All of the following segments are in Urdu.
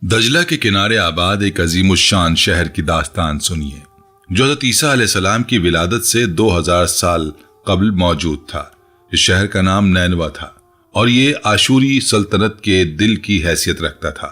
دجلہ کے کنارے آباد ایک عظیم الشان شہر کی داستان سنیے جو حضرت عیسیٰ علیہ السلام کی ولادت سے 2000 سال قبل موجود تھا۔ اس شہر کا نام نینوا تھا اور یہ آشوری سلطنت کے دل کی حیثیت رکھتا تھا۔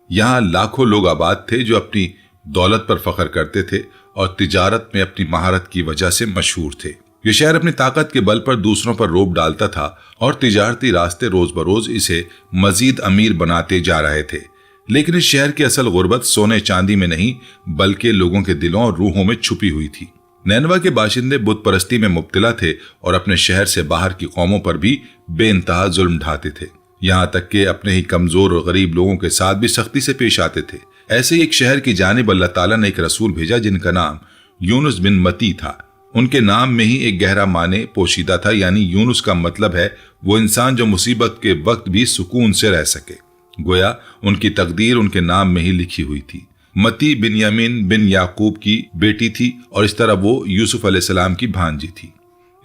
یہاں لاکھوں لوگ آباد تھے جو اپنی دولت پر فخر کرتے تھے اور تجارت میں اپنی مہارت کی وجہ سے مشہور تھے۔ یہ شہر اپنی طاقت کے بل پر دوسروں پر روب ڈالتا تھا اور تجارتی راستے روز بروز اسے مزید امیر بناتے جا رہے تھے۔ لیکن اس شہر کی اصل غربت سونے چاندی میں نہیں بلکہ لوگوں کے دلوں اور روحوں میں چھپی ہوئی تھی۔ نینوا کے باشندے بت پرستی میں مبتلا تھے اور اپنے شہر سے باہر کی قوموں پر بھی بے انتہا ظلم ڈھاتے تھے، یہاں تک کہ اپنے ہی کمزور اور غریب لوگوں کے ساتھ بھی سختی سے پیش آتے تھے۔ ایسے ہی ایک شہر کی جانب اللہ تعالیٰ نے ایک رسول بھیجا جن کا نام یونس بن متی تھا۔ ان کے نام میں ہی ایک گہرا معنی پوشیدہ تھا، یعنی یونس کا مطلب ہے وہ انسان جو مصیبت کے وقت بھی سکون سے رہ سکے۔ گویا ان کی تقدیر ان کے نام میں ہی لکھی ہوئی تھی۔ متی بنیامین بن یعقوب کی بیٹی تھی اور اس طرح وہ یوسف علیہ السلام کی بھانجی تھی۔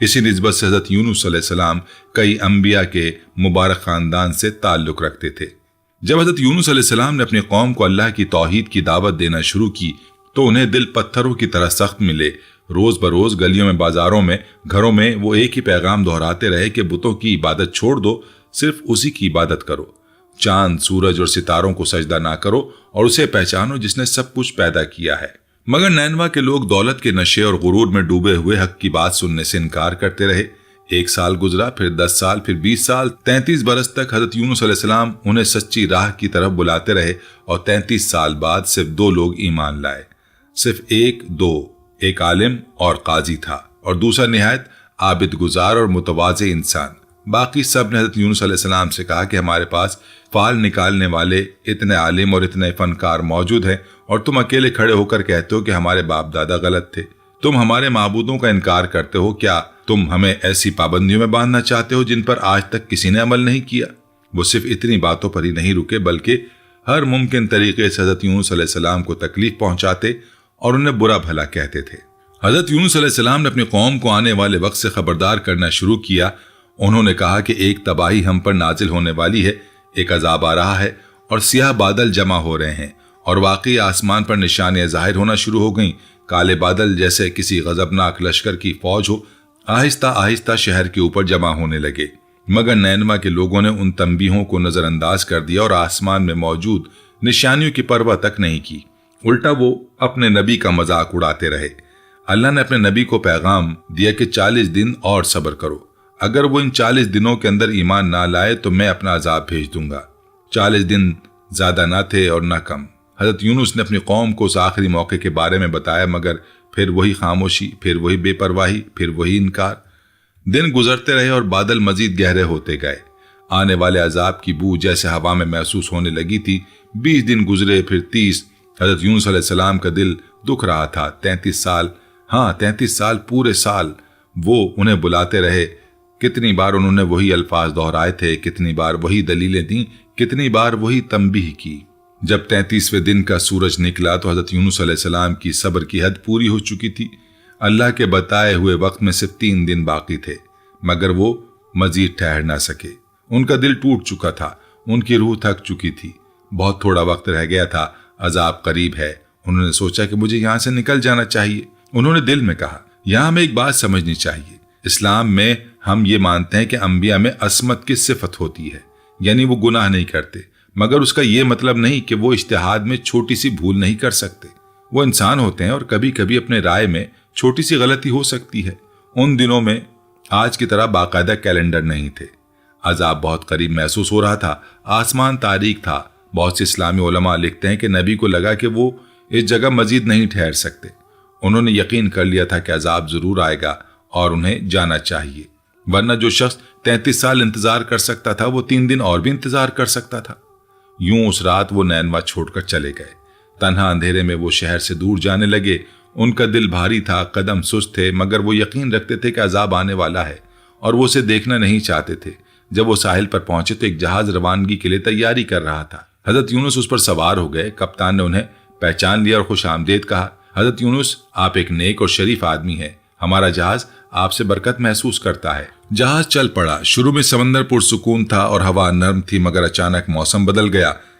اسی نسبت سے حضرت یونس علیہ السلام کئی انبیاء کے مبارک خاندان سے تعلق رکھتے تھے۔ جب حضرت یونس علیہ السلام نے اپنی قوم کو اللہ کی توحید کی دعوت دینا شروع کی تو انہیں دل پتھروں کی طرح سخت ملے۔ روز بروز گلیوں میں، بازاروں میں، گھروں میں وہ ایک ہی پیغام دہراتے رہے کہ بتوں کی عبادت چھوڑ دو، صرف اسی کی عبادت کرو۔ چاند، سورج اور ستاروں کو سجدہ نہ کرو اور اسے پہچانو جس نے سب کچھ پیدا کیا ہے۔ مگر نینوا کے لوگ دولت کے نشے اور غرور میں ڈوبے ہوئے حق کی بات سننے سے انکار کرتے رہے۔ 1 سال گزرا، پھر 10 سال، پھر 20 سال، 33 برس تک حضرت یونس علیہ السلام انہیں سچی راہ کی طرف بلاتے رہے اور 33 سال بعد صرف 2 لوگ ایمان لائے۔ صرف ایک عالم اور قاضی تھا اور دوسرا نہایت عابد گزار اور متواضع انسان۔ باقی سب نے حضرت یونس علیہ السلام سے کہا کہ ہمارے پاس فال نکالنے والے اتنے عالم اور اتنے فنکار موجود ہیں اور تم اکیلے کھڑے ہو کر کہتے ہو کہ ہمارے باپ دادا غلط تھے۔ تم ہمارے معبودوں کا انکار کرتے ہو، کیا تم ہمیں ایسی پابندیوں میں باندھنا چاہتے ہو جن پر آج تک کسی نے عمل نہیں کیا؟ وہ صرف اتنی باتوں پر ہی نہیں رکے بلکہ ہر ممکن طریقے سے حضرت یونس علیہ السلام کو تکلیف پہنچاتے اور انہیں برا بھلا کہتے تھے۔ حضرت یونس علیہ السلام نے اپنی قوم کو آنے والے وقت سے خبردار کرنا شروع کیا۔ انہوں نے کہا کہ ایک تباہی ہم پر نازل ہونے والی ہے، ایک عذاب آ رہا ہے اور سیاہ بادل جمع ہو رہے ہیں، اور واقعی آسمان پر نشانیاں ظاہر ہونا شروع ہو گئیں۔ کالے بادل جیسے کسی غضبناک لشکر کی فوج ہو آہستہ آہستہ شہر کے اوپر جمع ہونے لگے۔ مگر نینوا کے لوگوں نے ان تنبیہوں کو نظر انداز کر دیا اور آسمان میں موجود نشانیوں کی پرواہ تک نہیں کی، الٹا وہ اپنے نبی کا مذاق اڑاتے رہے۔ اللہ نے اپنے نبی کو پیغام دیا کہ 40 دن اور صبر کرو، اگر وہ ان 40 دنوں کے اندر ایمان نہ لائے تو میں اپنا عذاب بھیج دوں گا۔ 40 دن زیادہ نہ تھے اور نہ کم۔ حضرت یونس نے اپنی قوم کو اس آخری موقع کے بارے میں بتایا، مگر پھر وہی خاموشی، پھر وہی بے پرواہی، پھر وہی انکار۔ دن گزرتے رہے اور بادل مزید گہرے ہوتے گئے۔ آنے والے عذاب کی بو جیسے ہوا میں محسوس ہونے لگی تھی۔ 20 دن گزرے، پھر 30۔ حضرت یونس علیہ السلام کا دل دکھ رہا تھا۔ 33 سال، 33 سال پورے سال وہ انہیں بلاتے رہے۔ کتنی بار انہوں نے وہی الفاظ دہرائے تھے، کتنی بار وہی دلیلیں دیں، کتنی بار وہی تنبیہ کی۔ جب 33ویں دن کا سورج نکلا تو حضرت یونس علیہ السلام کی صبر کی حد پوری ہو چکی تھی۔ اللہ کے بتائے ہوئے وقت میں صرف 3 دن باقی تھے، مگر وہ مزید ٹھہر نہ سکے۔ ان کا دل ٹوٹ چکا تھا، ان کی روح تھک چکی تھی۔ بہت تھوڑا وقت رہ گیا تھا، عذاب قریب ہے۔ انہوں نے سوچا کہ مجھے یہاں سے نکل جانا چاہیے۔ انہوں نے دل میں کہا، یہاں ہمیں ایک بات سمجھنی چاہیے۔ اسلام میں ہم یہ مانتے ہیں کہ انبیاء میں عصمت کی صفت ہوتی ہے، یعنی وہ گناہ نہیں کرتے، مگر اس کا یہ مطلب نہیں کہ وہ اجتہاد میں چھوٹی سی بھول نہیں کر سکتے۔ وہ انسان ہوتے ہیں اور کبھی کبھی اپنے رائے میں چھوٹی سی غلطی ہو سکتی ہے۔ ان دنوں میں آج کی طرح باقاعدہ کیلنڈر نہیں تھے۔ عذاب بہت قریب محسوس ہو رہا تھا، آسمان تاریک تھا۔ بہت سے اسلامی علماء لکھتے ہیں کہ نبی کو لگا کہ وہ اس جگہ مزید نہیں ٹھہر سکتے۔ انہوں نے یقین کر لیا تھا کہ عذاب ضرور آئے گا اور انہیں جانا چاہیے، ورنہ جو شخص 33 سال انتظار کر سکتا تھا وہ 3 دن اور بھی انتظار کر سکتا تھا۔ یوں اس رات وہ نینوا چھوڑ کر چلے گئے۔ تنہا اندھیرے میں وہ شہر سے دور جانے لگے۔ ان کا دل بھاری تھا، قدم سست تھے، مگر وہ یقین رکھتے تھے کہ عذاب آنے والا ہے اور وہ اسے دیکھنا نہیں چاہتے تھے۔ جب وہ ساحل پر پہنچے تو ایک جہاز روانگی کے لیے تیاری کر رہا تھا۔ حضرت یونس اس پر سوار ہو گئے۔ کپتان نے انہیں پہچان لیا اور خوش آمدید کہا، حضرت یونس، آپ ایک نیک اور شریف آدمی ہیں، ہمارا جہاز آپ سے برکت محسوس کرتا ہے۔ جہاز چل پڑا۔ شروع میں سمندر پرسکون تھا اور ہوا نرم تھی، مگر اچانک موسم بدل گیا۔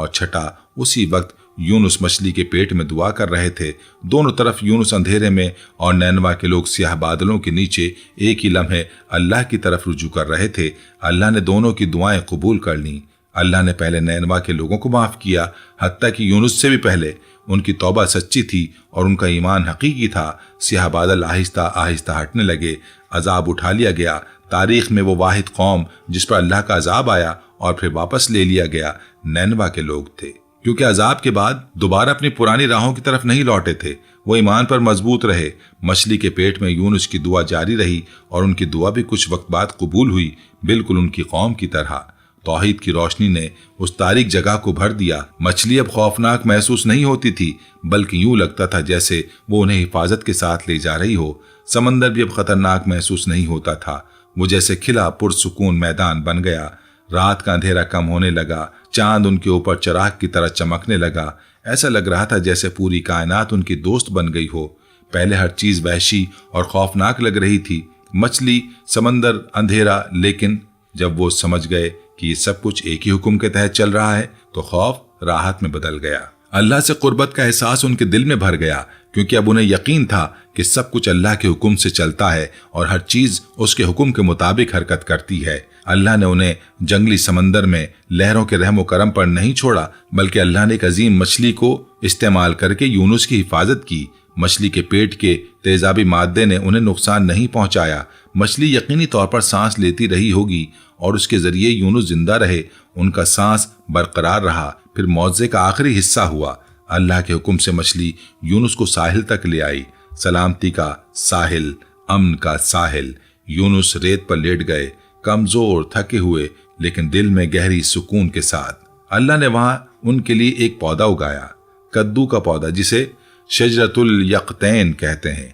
اور چھٹا اسی وقت یونس مچھلی کے پیٹ میں دعا کر رہے تھے۔ دونوں طرف یونس اندھیرے میں اور نینوا کے لوگ سیاہ بادلوں کے نیچے ایک ہی لمحے اللہ کی طرف رجوع کر رہے تھے۔ اللہ نے دونوں کی دعائیں قبول کر لیں۔ اللہ نے پہلے نینوا کے لوگوں کو معاف کیا، حتیٰ کہ یونس سے بھی پہلے۔ ان کی توبہ سچی تھی اور ان کا ایمان حقیقی تھا۔ سیاہ بادل آہستہ آہستہ ہٹنے لگے، عذاب اٹھا لیا گیا۔ تاریخ میں وہ واحد قوم جس پر اللہ کا عذاب آیا اور پھر واپس لے لیا گیا نینوا کے لوگ تھے، کیونکہ عذاب کے بعد دوبارہ اپنی پرانی راہوں کی طرف نہیں لوٹے تھے۔ وہ ایمان پر مضبوط رہے۔ مچھلی کے پیٹ میں یونس کی دعا جاری رہی اور ان کی دعا بھی کچھ وقت بعد قبول ہوئی، بالکل ان کی قوم کی طرح۔ توحید کی روشنی نے اس تاریک جگہ کو بھر دیا۔ مچھلی اب خوفناک محسوس نہیں ہوتی تھی، بلکہ یوں لگتا تھا جیسے وہ انہیں حفاظت کے ساتھ لے جا رہی ہو۔ سمندر بھی اب خطرناک محسوس نہیں ہوتا تھا، وہ جیسے کھلا پرسکون میدان بن گیا۔ رات کا اندھیرا کم ہونے لگا، چاند ان کے اوپر چراغ کی طرح چمکنے لگا۔ ایسا لگ رہا تھا جیسے پوری کائنات ان کی دوست بن گئی ہو۔ پہلے ہر چیز وحشی اور خوفناک لگ رہی تھی، مچھلی، سمندر، اندھیرا، لیکن جب وہ سمجھ گئے کہ یہ سب کچھ ایک ہی حکم کے تحت چل رہا ہے تو خوف راحت میں بدل گیا۔ اللہ سے قربت کا احساس ان کے دل میں بھر گیا، کیونکہ اب انہیں یقین تھا کہ سب کچھ اللہ کے حکم سے چلتا ہے اور ہر چیز اس کے حکم کے مطابق حرکت کرتی ہے۔ اللہ نے انہیں جنگلی سمندر میں لہروں کے رحم و کرم پر نہیں چھوڑا، بلکہ اللہ نے ایک عظیم مچھلی کو استعمال کر کے یونس کی حفاظت کی۔ مچھلی کے پیٹ کے تیزابی مادے نے انہیں نقصان نہیں پہنچایا۔ مچھلی یقینی طور پر سانس لیتی رہی ہوگی اور اس کے ذریعے یونس زندہ رہے۔ ان کا سانس برقرار رہا۔ پھر معجزے کا آخری حصہ ہوا۔ اللہ کے حکم سے مچھلی یونس کو ساحل تک لے آئی۔ سلامتی کا ساحل، امن کا ساحل۔ یونس ریت پر لیٹ گئے، کمزور، تھکے ہوئے، لیکن دل میں گہری سکون کے ساتھ۔ اللہ نے وہاں ان کے لیے ایک پودا اگایا، کدو کا پودا، جسے شجرۃ الیقطین کہتے ہیں۔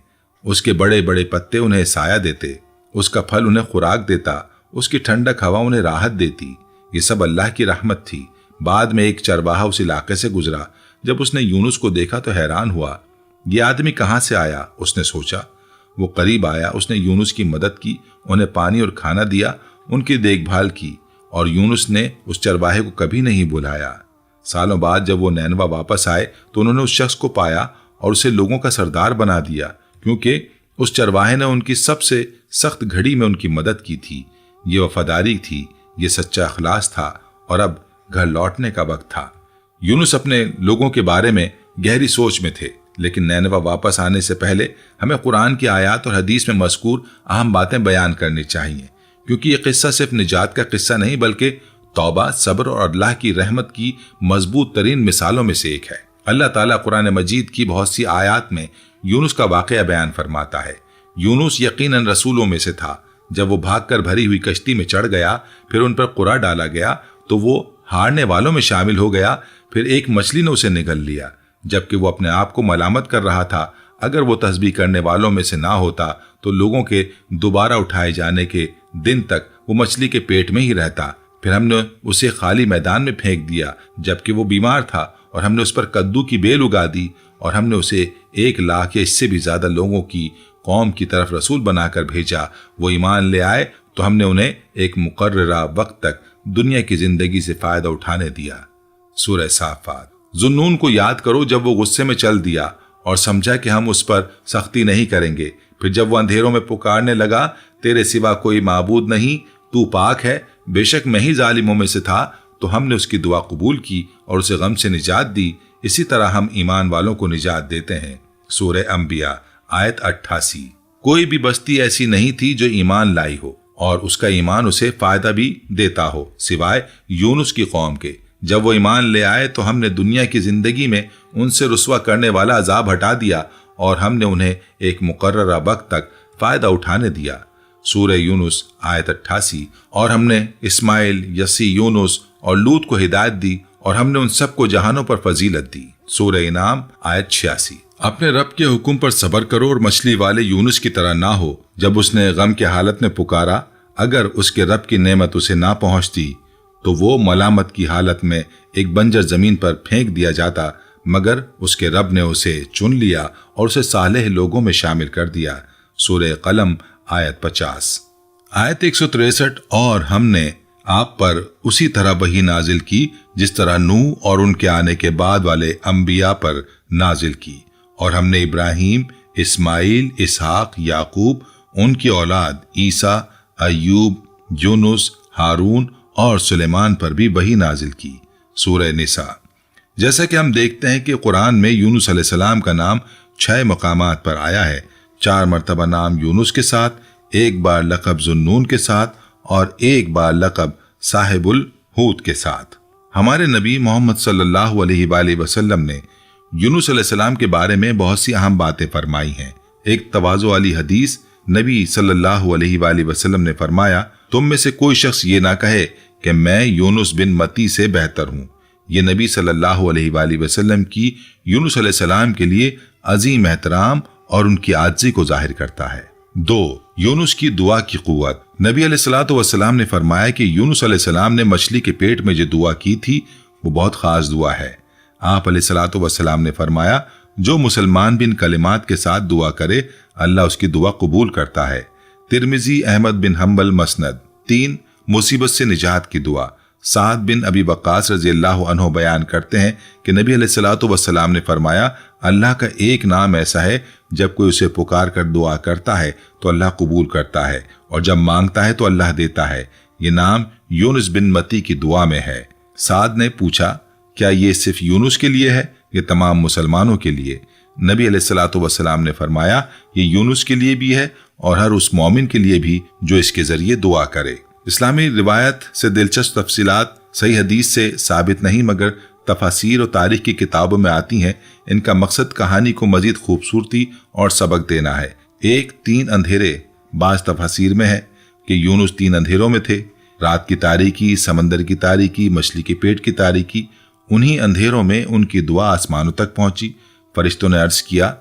اس کے بڑے بڑے پتے انہیں سایہ دیتے، اس کا پھل انہیں خوراک دیتا، اس کی ٹھنڈک ہوا انہیں راحت دیتی۔ یہ سب اللہ کی رحمت تھی۔ بعد میں ایک چرواہا اس علاقے سے گزرا۔ جب اس نے یونس کو دیکھا تو حیران ہوا۔ یہ آدمی کہاں سے آیا؟ اس نے سوچا۔ وہ قریب آیا، اس نے یونس کی مدد کی، انہیں پانی اور کھانا دیا، ان کی دیکھ بھال کی، اور یونس نے اس چرواہے کو کبھی نہیں بلایا۔ سالوں بعد جب وہ نینوا واپس آئے تو انہوں نے اس شخص کو پایا اور اسے لوگوں کا سردار بنا دیا، کیونکہ اس چرواہے نے ان کی سب سے سخت گھڑی میں ان کی مدد کی تھی۔ یہ وفاداری تھی، یہ سچا اخلاص تھا، اور اب گھر لوٹنے کا وقت تھا۔ یونس اپنے لوگوں کے بارے میں گہری سوچ میں تھے، لیکن نینوا واپس آنے سے پہلے ہمیں قرآن کی آیات اور حدیث میں مذکور اہم باتیں بیان کرنی چاہیے، کیونکہ یہ قصہ صرف نجات کا قصہ نہیں بلکہ توبہ، صبر اور اللہ کی رحمت کی مضبوط ترین مثالوں میں سے ایک ہے۔ اللہ تعالیٰ قرآن مجید کی بہت سی آیات میں یونس کا واقعہ بیان فرماتا ہے۔ یونس یقیناً رسولوں میں سے تھا۔ جب وہ بھاگ کر بھری ہوئی کشتی میں چڑھ گیا، پھر ان پر قرآن ڈالا گیا تو وہ ہارنے والوں میں شامل ہو گیا۔ پھر ایک مچھلی نے اسے نگل لیا، جبکہ وہ اپنے آپ کو ملامت کر رہا تھا۔ اگر وہ تسبیح کرنے والوں میں سے نہ ہوتا تو لوگوں کے دوبارہ اٹھائے جانے کے دن تک وہ مچھلی کے پیٹ میں ہی رہتا۔ پھر ہم نے اسے خالی میدان میں پھینک دیا جبکہ وہ بیمار تھا، اور ہم نے اس پر کدو کی بیل اگا دی، اور ہم نے اسے 1,00,000 یا اس سے بھی زیادہ لوگوں کی قوم کی طرف رسول بنا کر بھیجا۔ وہ ایمان لے آئے تو ہم نے انہیں ایک مقررہ وقت تک دنیا کی زندگی سے فائدہ اٹھانے دیا۔ سورہ صافات۔ ذوالنون کو یاد کرو جب وہ غصے میں چل دیا اور سمجھا کہ ہم اس پر سختی نہیں کریں گے۔ پھر جب وہ اندھیروں میں پکارنے لگا، تیرے سوا کوئی معبود نہیں، تو پاک ہے، بے شک میں ہی ظالموں میں سے تھا، تو ہم نے اس کی دعا قبول کی اور اسے غم سے نجات دی۔ اسی طرح ہم ایمان والوں کو نجات دیتے ہیں۔ سورہ انبیاء آیت 88۔ کوئی بھی بستی ایسی نہیں تھی جو ایمان لائی ہو اور اس کا ایمان اسے فائدہ بھی دیتا ہو، سوائے یونس کی قوم کے۔ جب وہ ایمان لے آئے تو ہم نے دنیا کی زندگی میں ان سے رسوا کرنے والا عذاب ہٹا دیا، اور ہم نے انہیں ایک مقررہ وقت تک فائدہ اٹھانے دیا۔ سورہ یونس آیت 88۔ اور ہم نے اسماعیل، یسی، یونس اور لوط کو ہدایت دی، اور ہم نے ان سب کو جہانوں پر فضیلت دی۔ سورہ انعام آیت 86۔ اپنے رب کے حکم پر صبر کرو اور مچھلی والے یونس کی طرح نہ ہو، جب اس نے غم کی حالت میں پکارا، اگر اس کے رب کی نعمت اسے نہ پہنچتی تو وہ ملامت کی حالت میں ایک بنجر زمین پر پھینک دیا جاتا، مگر اس کے رب نے اسے چن لیا اور اسے صالح لوگوں میں شامل کر دیا۔ سورہ قلم آیت 50۔ آیت 163۔ اور ہم نے آپ پر اسی طرح وحی نازل کی جس طرح نوح اور ان کے آنے کے بعد والے انبیاء پر نازل کی، اور ہم نے ابراہیم، اسماعیل، اسحاق، یعقوب، ان کی اولاد عیسیٰ، ایوب، یونس، ہارون اور سلیمان پر بھی وحی نازل کی۔ سورہ نساء۔ جیسا کہ ہم دیکھتے ہیں کہ قرآن میں یونس علیہ السلام کا نام 6 مقامات پر آیا ہے، 4 مرتبہ نام یونس کے ساتھ، 1 بار لقب ذوالنون کے ساتھ اور 1 بار لقب صاحب الحوت کے ساتھ۔ ہمارے نبی محمد صلی اللہ علیہ وآلہ وسلم نے یونس علیہ السلام کے بارے میں بہت سی اہم باتیں فرمائی ہیں۔ ایک تواضع والی حدیث، نبی صلی اللہ علیہ وآلہ وسلم نے فرمایا، تم میں سے کوئی شخص یہ نہ کہے کہ میں یونس بن متی سے بہتر ہوں۔ یہ نبی صلی اللہ علیہ وآلہ وسلم کی یونس علیہ السلام کے لیے عظیم احترام اور ان کی عاجزی کو ظاہر کرتا ہے۔ 2. یونس کی دعا کی قوت۔ نبی علیہ الصلوۃ والسلام نے فرمایا کہ یونس علیہ السلام نے مچھلی کے پیٹ میں جو دعا کی تھی وہ بہت خاص دعا ہے۔ آپ علیہ الصلوۃ والسلام نے فرمایا، جو مسلمان بھی ان کلمات کے ساتھ دعا کرے اللہ اس کی دعا قبول کرتا ہے۔ ترمذی، احمد بن حنبل، مسند۔ 3. مصیبت سے نجات کی دعا۔ سعد بن ابی وقاص رضی اللہ عنہ بیان کرتے ہیں کہ نبی علیہ الصلوۃ والسلام نے فرمایا، اللہ کا ایک نام ایسا ہے جب کوئی اسے پکار کر دعا کرتا ہے تو اللہ قبول کرتا ہے، اور جب مانگتا ہے تو اللہ دیتا ہے۔ یہ نام یونس بن متی کی دعا میں ہے۔ سعد نے پوچھا، کیا یہ صرف یونس کے لیے ہے یا تمام مسلمانوں کے لیے؟ نبی علیہ الصلوۃ والسلام نے فرمایا، یہ یونس کے لیے بھی ہے اور ہر اس مومن کے لیے بھی جو اس کے ذریعے دعا کرے۔ اسلامی روایت سے دلچسپ تفصیلات صحیح حدیث سے ثابت نہیں مگر تفاسیر اور تاریخ کی کتابوں میں آتی ہیں۔ ان کا مقصد کہانی کو مزید خوبصورتی اور سبق دینا ہے۔ 1. 3 اندھیرے۔ بعض تفاسیر میں ہے کہ یونس 3 اندھیروں میں تھے، رات کی تاریکی، سمندر کی تاریکی، مچھلی کے پیٹ کی تاریکی۔ انہی اندھیروں میں ان کی دعا آسمانوں تک پہنچی۔ فرشتوں نے عرض کیا،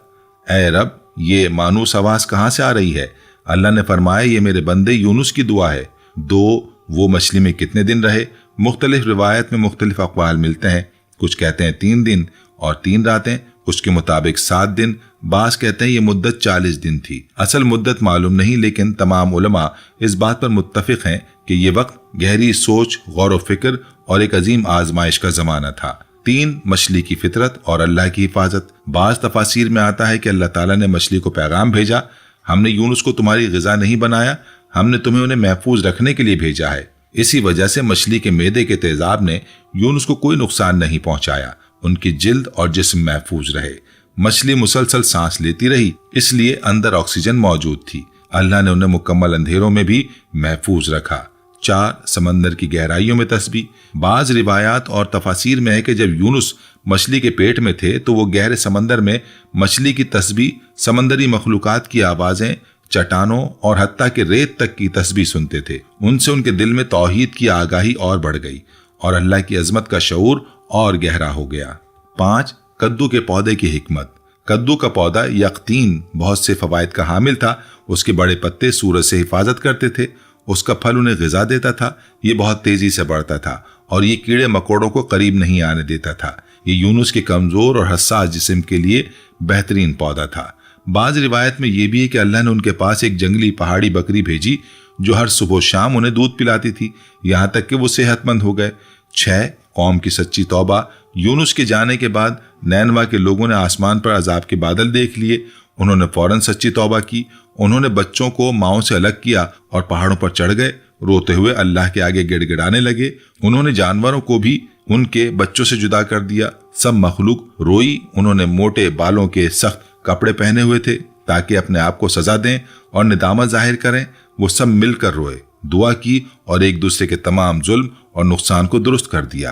اے رب، یہ مانوس آواز کہاں سے آ رہی ہے؟ اللہ نے فرمایا، یہ میرے بندے یونس کی دعا ہے۔ 2. وہ مچھلی میں کتنے دن رہے؟ مختلف روایت میں مختلف اقوال ملتے ہیں۔ کچھ کہتے ہیں 3 دن اور 3 راتیں، کچھ کے مطابق 7 دن، بعض کہتے ہیں یہ مدت 40 دن تھی۔ اصل مدت معلوم نہیں، لیکن تمام علماء اس بات پر متفق ہیں کہ یہ وقت گہری سوچ، غور و فکر اور ایک عظیم آزمائش کا زمانہ تھا۔ 3. مچھلی کی فطرت اور اللہ کی حفاظت۔ بعض تفاسیر میں آتا ہے کہ اللہ تعالیٰ نے مچھلی کو پیغام بھیجا، ہم نے یونس کو تمہاری غذا نہیں بنایا، ہم نے تمہیں انہیں محفوظ رکھنے کے لیے بھیجا ہے۔ اسی وجہ سے مچھلی کے معدے کے تیزاب نے یونس کو کوئی نقصان نہیں پہنچایا، ان کی جلد اور جسم محفوظ رہے۔ مچھلی مسلسل سانس لیتی رہی، اس لیے اندر آکسیجن موجود تھی۔ اللہ نے انہیں مکمل اندھیروں میں بھی محفوظ رکھا۔ 4. سمندر کی گہرائیوں میں تسبیح۔ بعض روایات اور تفاسیر میں ہے کہ جب یونس مچھلی کے پیٹ میں تھے تو وہ گہرے سمندر میں مچھلی کی تسبیح، سمندری مخلوقات کی آوازیں، چٹانوں اور حتیٰ کہ ریت تک کی تسبیح سنتے تھے۔ ان سے ان کے دل میں توحید کی آگاہی اور بڑھ گئی اور اللہ کی عظمت کا شعور اور گہرا ہو گیا۔ 5. کدو کے پودے کی حکمت۔ کدو کا پودا یقطین بہت سے فوائد کا حامل تھا۔ اس کے بڑے پتے سورج سے حفاظت کرتے تھے، اس کا پھل انہیں غذا دیتا تھا، یہ بہت تیزی سے بڑھتا تھا اور یہ کیڑے مکوڑوں کو قریب نہیں آنے دیتا تھا۔ یہ یونس کے کمزور اور حساس جسم کے لیے بہترین پودا تھا۔ بعض روایت میں یہ بھی ہے کہ اللہ نے ان کے پاس ایک جنگلی پہاڑی بکری بھیجی جو ہر صبح و شام انہیں دودھ پلاتی تھی، یہاں تک کہ وہ صحت مند ہو گئے۔ 6. قوم کی سچی توبہ۔ یونس کے جانے کے بعد نینوا کے لوگوں نے آسمان پر عذاب کے بادل دیکھ لیے، انہوں نے فوراً سچی توبہ کی، انہوں نے بچوں کو ماؤں سے الگ کیا اور پہاڑوں پر چڑھ گئے، روتے ہوئے اللہ کے آگے گڑ گڑانے لگے۔ انہوں نے جانوروں کو بھی ان کے بچوں سے جدا کر دیا، سب مخلوق روئی۔ انہوں نے موٹے بالوں کے سخت کپڑے پہنے ہوئے تھے تاکہ اپنے آپ کو سزا دیں اور ندامت ظاہر کریں۔ وہ سب مل کر روئے، دعا کی اور ایک دوسرے کے تمام ظلم اور نقصان کو درست کر دیا۔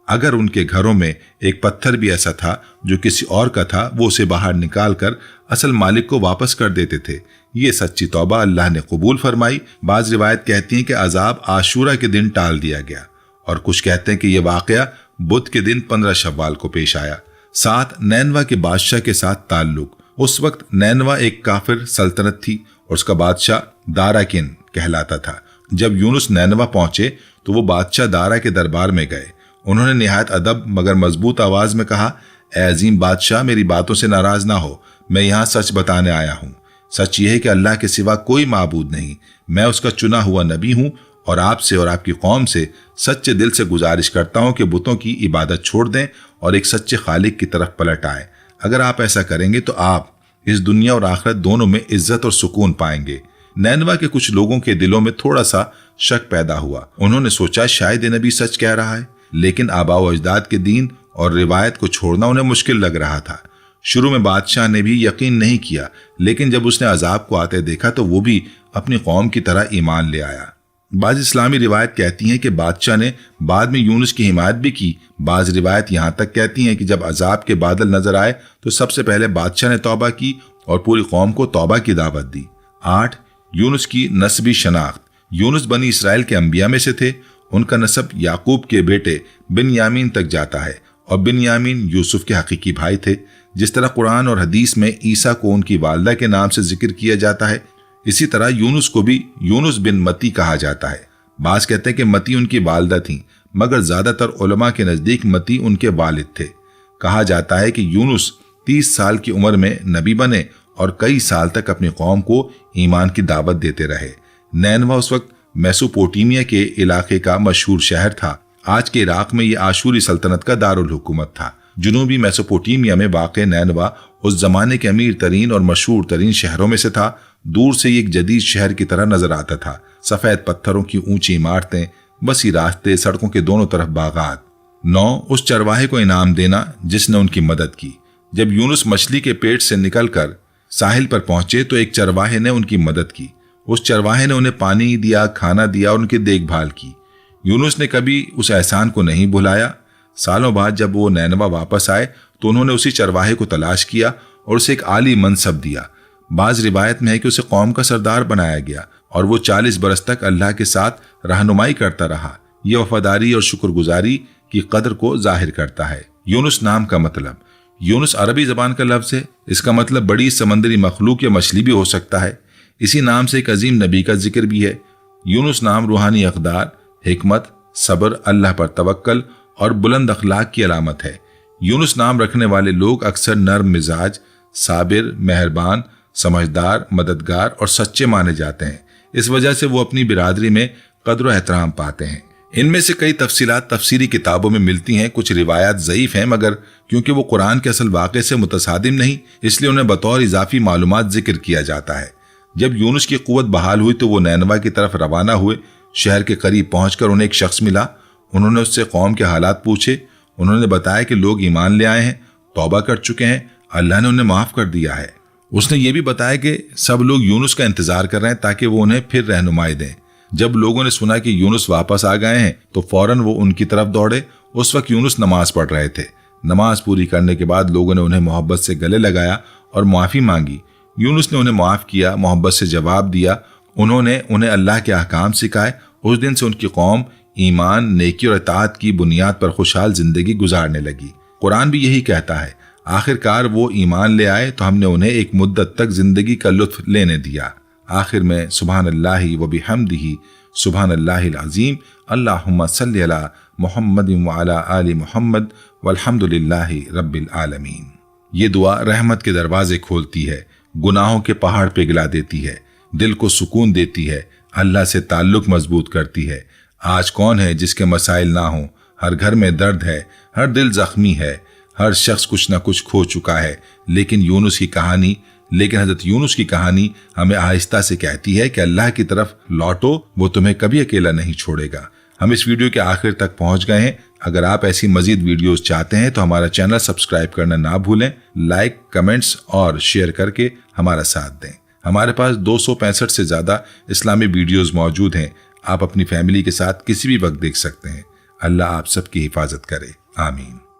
اگر ان کے گھروں میں ایک پتھر بھی ایسا تھا جو کسی اور کا تھا، وہ اسے باہر نکال کر اصل مالک کو واپس کر دیتے تھے۔ یہ سچی توبہ اللہ نے قبول فرمائی۔ بعض روایت کہتی ہیں کہ عذاب عاشورہ کے دن ٹال دیا گیا، اور کچھ کہتے ہیں کہ یہ واقعہ بدھ کے دن 15 شوال کو پیش آیا۔ 7. نینوا کے بادشاہ کے ساتھ تعلق۔ اس وقت نینوا ایک کافر سلطنت تھی اور اس کا بادشاہ داراکن کہلاتا تھا۔ جب یونس نینوا پہنچے تو وہ بادشاہ دارا کے دربار میں گئے۔ انہوں نے نہایت ادب مگر مضبوط آواز میں کہا، اے عظیم بادشاہ، میری باتوں سے ناراض نہ ہو، میں یہاں سچ بتانے آیا ہوں۔ سچ یہ ہے کہ اللہ کے سوا کوئی معبود نہیں، میں اس کا چنا ہوا نبی ہوں اور آپ سے اور آپ کی قوم سے سچے دل سے گزارش کرتا ہوں کہ بتوں کی عبادت چھوڑ دیں اور ایک سچے خالق کی طرف پلٹ آئیں۔ اگر آپ ایسا کریں گے تو آپ اس دنیا اور آخرت دونوں میں عزت اور سکون پائیں گے۔ نینوا کے کچھ لوگوں کے دلوں میں تھوڑا سا شک پیدا ہوا۔ انہوں نے سوچا شاید یہ نبی سچ کہہ رہا ہے، لیکن آباء و اجداد کے دین اور روایت کو چھوڑنا انہیں مشکل لگ رہا تھا۔ شروع میں بادشاہ نے بھی یقین نہیں کیا، لیکن جب اس نے عذاب کو آتے دیکھا تو وہ بھی اپنی قوم کی طرح ایمان لے آیا۔ بعض اسلامی روایت کہتی ہیں کہ بادشاہ نے بعد میں یونس کی حمایت بھی کی۔ بعض روایت یہاں تک کہتی ہیں کہ جب عذاب کے بادل نظر آئے تو سب سے پہلے بادشاہ نے توبہ کی اور پوری قوم کو توبہ کی دعوت دی۔ 8. یونس کی نسبی شناخت۔ یونس بنی اسرائیل کے انبیاء میں سے تھے۔ ان کا نسب یعقوب کے بیٹے بنیامین تک جاتا ہے اور بنیامین یوسف کے حقیقی بھائی تھے۔ جس طرح قرآن اور حدیث میں عیسیٰ کو ان کی والدہ کے نام سے ذکر کیا جاتا ہے، اسی طرح یونس کو بھی یونس بن متی کہا جاتا ہے۔ بعض کہتے ہیں کہ متی ان کی والدہ تھیں، مگر زیادہ تر علماء کے نزدیک متی ان کے والد تھے۔ کہا جاتا ہے کہ یونس 30 سال کی عمر میں نبی بنے اور کئی سال تک اپنی قوم کو ایمان کی دعوت دیتے رہے۔ نینوا اس وقت میسوپوٹیمیا کے علاقے کا مشہور شہر تھا۔ آج کے عراق میں یہ آشوری سلطنت کا دارالحکومت تھا۔ جنوبی میسوپوٹیمیا میں واقع نینوا اس زمانے کے امیر ترین اور مشہور ترین شہروں میں سے تھا۔ دور سے یہ ایک جدید شہر کی طرح نظر آتا تھا۔ سفید پتھروں کی اونچی عمارتیں، وسیع راستے، سڑکوں کے دونوں طرف باغات۔ 9. اس چرواہے کو انعام دینا جس نے ان کی مدد کی۔ جب یونس مچھلی کے پیٹ سے نکل کر ساحل پر پہنچے تو ایک چرواہے نے ان کی مدد کی۔ اس چرواہے نے انہیں پانی دیا، کھانا دیا اور ان کی دیکھ بھال کی۔ یونس نے کبھی اس احسان کو نہیں بھلایا۔ سالوں بعد جب وہ نینوا واپس آئے تو انہوں نے اسی چرواہے کو تلاش کیا اور اسے ایک عالی منصب دیا۔ بعض روایت میں ہے کہ اسے قوم کا سردار بنایا گیا اور وہ 40 برس تک اللہ کے ساتھ رہنمائی کرتا رہا۔ یہ وفاداری اور شکر گزاری کی قدر کو ظاہر کرتا ہے۔ یونس نام کا مطلب۔ یونس عربی زبان کا لفظ ہے۔ اس کا مطلب بڑی سمندری مخلوق یا مچھلی بھی ہو سکتا ہے۔ اسی نام سے ایک عظیم نبی کا ذکر بھی ہے۔ یونس نام روحانی اقدار، حکمت، صبر، اللہ پر توکل اور بلند اخلاق کی علامت ہے۔ یونس نام رکھنے والے لوگ اکثر نرم مزاج، صابر، مہربان، سمجھدار، مددگار اور سچے مانے جاتے ہیں۔ اس وجہ سے وہ اپنی برادری میں قدر و احترام پاتے ہیں۔ ان میں سے کئی تفصیلات تفسیری کتابوں میں ملتی ہیں۔ کچھ روایات ضعیف ہیں، مگر کیونکہ وہ قرآن کے اصل واقعے سے متصادم نہیں، اس لیے انہیں بطور اضافی معلومات ذکر کیا جاتا ہے۔ جب یونس کی قوت بحال ہوئی تو وہ نینوا کی طرف روانہ ہوئے۔ شہر کے قریب پہنچ کر انہیں ایک شخص ملا۔ انہوں نے اس سے قوم کے حالات پوچھے۔ انہوں نے بتایا کہ لوگ ایمان لے آئے ہیں، توبہ کر چکے ہیں، اللہ نے انہیں معاف کر دیا ہے۔ اس نے یہ بھی بتایا کہ سب لوگ یونس کا انتظار کر رہے ہیں تاکہ وہ انہیں پھر رہنمائی دیں۔ جب لوگوں نے سنا کہ یونس واپس آ گئے ہیں تو فوراً وہ ان کی طرف دوڑے۔ اس وقت یونس نماز پڑھ رہے تھے۔ نماز پوری کرنے کے بعد لوگوں نے انہیں محبت سے گلے لگایا اور معافی مانگی۔ یونس نے انہیں معاف کیا، محبت سے جواب دیا۔ انہوں نے انہیں اللہ کے احکام سکھائے۔ اس دن سے ان کی قوم ایمان، نیکی اور اطاعت کی بنیاد پر خوشحال زندگی گزارنے لگی۔ قرآن بھی یہی کہتا ہے۔ آخر کار وہ ایمان لے آئے تو ہم نے انہیں ایک مدت تک زندگی کا لطف لینے دیا۔ آخر میں سبحان اللہ و بحمدہ سبحان اللہ العظیم، اللہم صلی علی محمد وعلی آل محمد والحمد للہ رب العالمین۔ یہ دعا رحمت کے دروازے کھولتی ہے، گناہوں کے پہاڑ پگھلا دیتی ہے، دل کو سکون دیتی ہے، اللہ سے تعلق مضبوط کرتی ہے۔ آج کون ہے جس کے مسائل نہ ہوں؟ ہر گھر میں درد ہے، ہر دل زخمی ہے، ہر شخص کچھ نہ کچھ کھو چکا ہے، لیکن حضرت یونس کی کہانی ہمیں آہستہ سے کہتی ہے کہ اللہ کی طرف لوٹو، وہ تمہیں کبھی اکیلا نہیں چھوڑے گا۔ ہم اس ویڈیو کے آخر تک پہنچ گئے ہیں۔ اگر آپ ایسی مزید ویڈیوز چاہتے ہیں تو ہمارا چینل سبسکرائب کرنا نہ بھولیں، لائک، کمنٹس اور شیئر کر کے ہمارا ساتھ دیں۔ ہمارے پاس 265 سے زیادہ اسلامی ویڈیوز موجود ہیں۔ آپ اپنی فیملی کے ساتھ کسی بھی وقت دیکھ سکتے ہیں۔ اللہ آپ سب کی حفاظت کرے، آمین۔